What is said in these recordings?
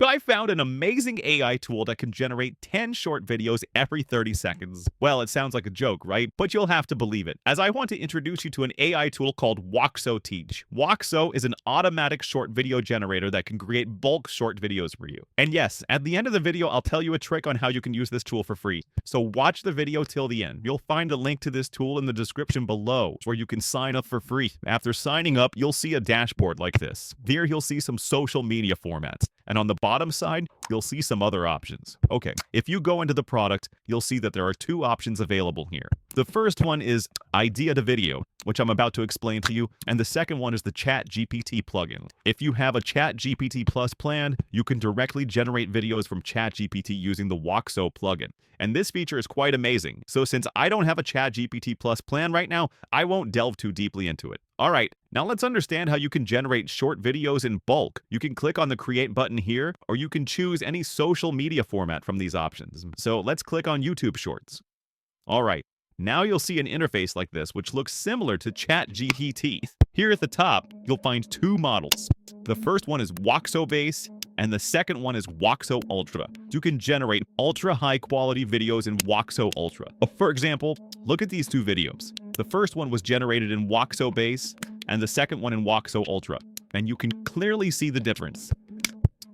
I found an amazing AI tool that can generate 10 short videos every 30 seconds. Well, it sounds like a joke, right? But you'll have to believe it, as I want to introduce you to an AI tool called Woxo Tech. Woxo is an automatic short video generator that can create bulk short videos for you. And yes, at the end of the video, I'll tell you a trick on how you can use this tool for free. So watch the video till the end. You'll find a link to this tool in the description below, where you can sign up for free. After signing up, you'll see a dashboard like this. Here, you'll see some social media formats. And on the bottom side, you'll see some other options. Okay, if you go into the product, you'll see that there are two options available here. The first one is Idea to Video, which I'm about to explain to you, and the second one is the ChatGPT plugin. If you have a ChatGPT Plus plan, you can directly generate videos from ChatGPT using the Woxo plugin. And this feature is quite amazing. So since I don't have a ChatGPT Plus plan right now, I won't delve too deeply into it. Alright, now let's understand how you can generate short videos in bulk. You can click on the Create button here, or you can choose any social media format from these options. So let's click on YouTube Shorts. Alright, now you'll see an interface like this, which looks similar to ChatGPT. Here at the top, you'll find two models. The first one is Woxo Base, and the second one is Woxo Ultra. You can generate ultra high quality videos in Woxo Ultra. For example, look at these two videos. The first one was generated in Woxo Base, and the second one in Woxo Ultra. And you can clearly see the difference.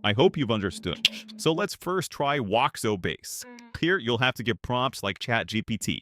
I hope you've understood. So let's first try Woxo Base. Here, you'll have to give prompts like ChatGPT.